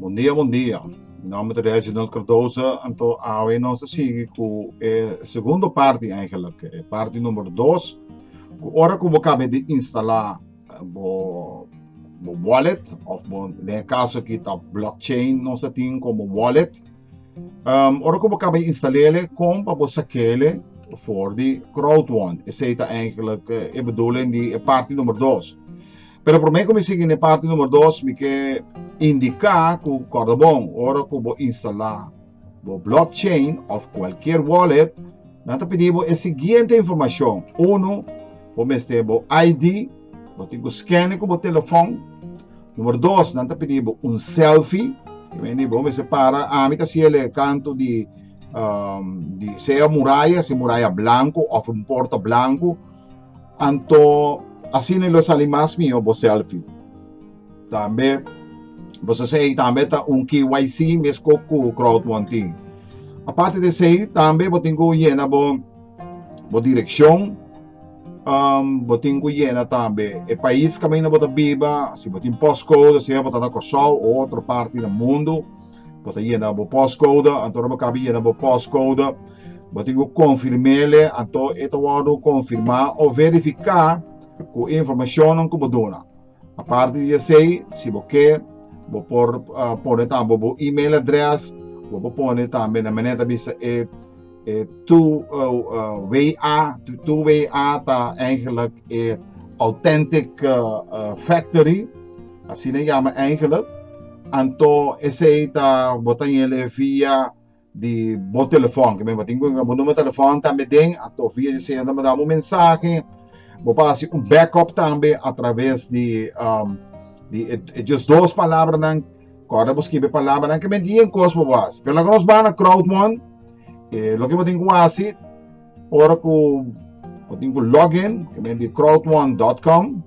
Bom dia. Meu nome é Reginald Cardoso. Então, a nossa sigue com a segunda parte, eigenlijk. Parte número 2. Agora que eu acabei de instalar o wallet, ou no caso aqui está blockchain, nós temos como wallet. Agora que eu acabei de instalar ele, como para você sacar voor die crowdfund. Essa é eigenlijk a bedoeling de parte número 2. Pero por mim, como sigue na parte número 2, me quer indicar que, corda bom, hora que eu vou instalar o blockchain ou qualquer wallet, nós pedimos a seguinte informação. Uno, vamos ter o ID, vou ter que scanner com o telefone. Número 2, nós pedimos selfie, que vamos separar a mitad se ele canto de seja muralha, se muralha branco ou porta branco, então assim não sai mais meu o selfie. Também você sei também tá KYC mesmo com crowdfunding. A parte de sei também você tem que llenar a direção, você tem que llenar também o país que você vive, se você tem postcode, se você está na Kosovo ou outra parte do mundo, você llenar o postcode, então você cabe llenar o postcode, você tem que confirmar, então isso vai confirmar ou verificar com a informação que você dá. A parte de sei, se você quer, você pode também o e-mail address, você pode também na maneira de two-way está eigenlijk authentic factory, assim se chama eigenlijk. Então, esse está botando ele via de telefone, que mesmo tem um número de telefone também, então via de ser mandar uma mensagem. Vou passar backup também através de just duas palavras, cada vez que palavras que me dizem coisas para você. Pelo que nós vamos na crowdfund, o que eu tenho que fazer, agora que eu tenho que login, que me diz crowdfund.com,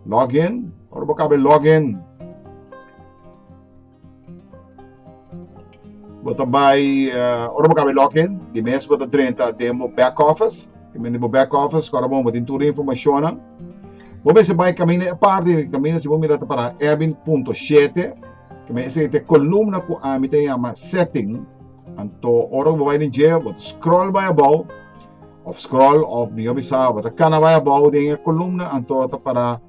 login, agora eu vou login. Vou também, agora eu vou login, de mês vou ter demo back office. No back office, agora vamos ter toda a informação. Vamos vai caminhar a parte, caminhar se vamos mirar para Erwin.7, que me essa coluna que a mim chama setting. Então, agora vai em dia, vou scroll by above, of scroll of me obisa, vou cana by above de coluna, então para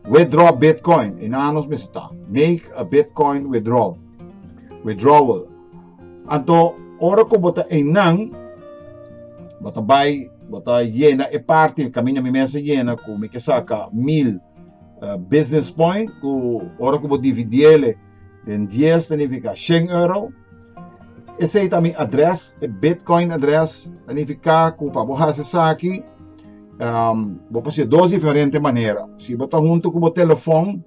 withdraw Bitcoin. E nanos me está make a Bitcoin withdrawal. Então, agora que vou em nan, vou vai bota llena e parte caminha minha mesa llena com me que saca 1000 business point com hora que vou dividir ele em 10 significa 100 euro. Esse é também address, Bitcoin address, significa que para você acessar aqui, vou fazer duas diferentes maneiras. Se você está junto com o telefone,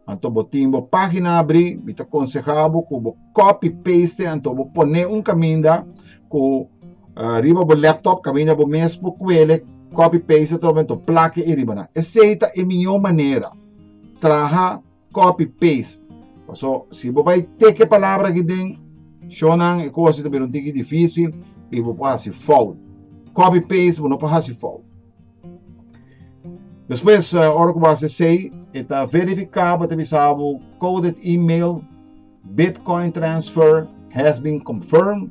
então você tem uma página abrir, me aconselhava que você copy paste, então você põe caminho com arriba do laptop, caminha do mesmo com ele, copy paste, então placa e riba. Essa é a melhor maneira. Traja copy paste. So, se você vai ter que palavra aqui dentro, shonan é coisa também não tem difícil e você pode fazer fold. Copy paste, você não pode fazer fold. Depois, a hora que você sei, está verificado, você sabe, coded email, Bitcoin transfer has been confirmed.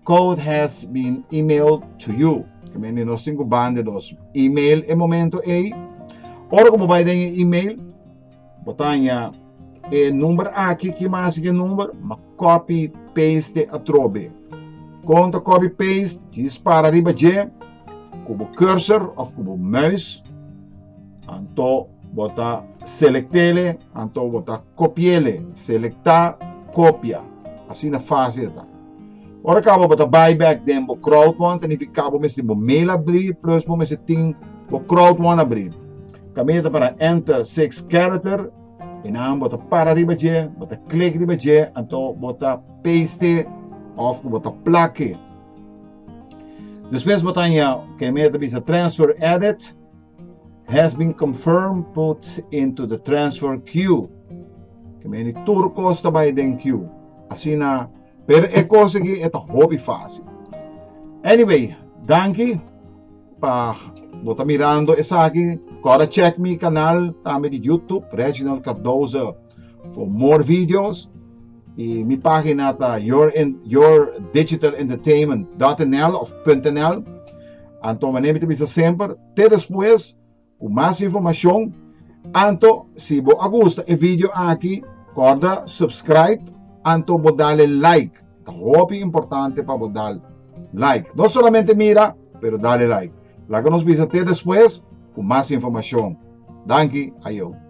Code has been emailed to you. Kami nós temos banda dos email e momento aí. Ora como vai dar email, botanya e número aqui que mais que número, ma copy paste a trobe. Conta copy paste, dispara riba je, como cursor of como mouse. Anto bota selectele, anto bota copiele, selecta, copia. Assim na fase tá. Ora acaba bota buyback dentro do crowdfund, significa que você tem mail abrir, plus você tem o crowdfund abrir. Caminha para enter 6 character, e não bota para riba je, bota click riba je, então bota paste, ou bota plaque. Depois bota caminha para transfer edit, has been confirmed, put into the transfer queue. Caminha turcos também dentro queue. Assim na pero é coisa que é hobby fácil. Anyway, danke para botar mirando essa aqui. Agora check meu canal também de YouTube, Reginald Cardoso, for more videos. e mi página ta yourdigitalentertainment.nl of .nl. Anto manemi bisa sempre te depois com mais informação. Anto se bo gusta e vídeo aqui, corda subscribe, anto bo dale like. Tá muito importante para bo dar like. Não somente mira, pero dale like. Lá que nos bisa te depois com mais informação. Danke, ayo.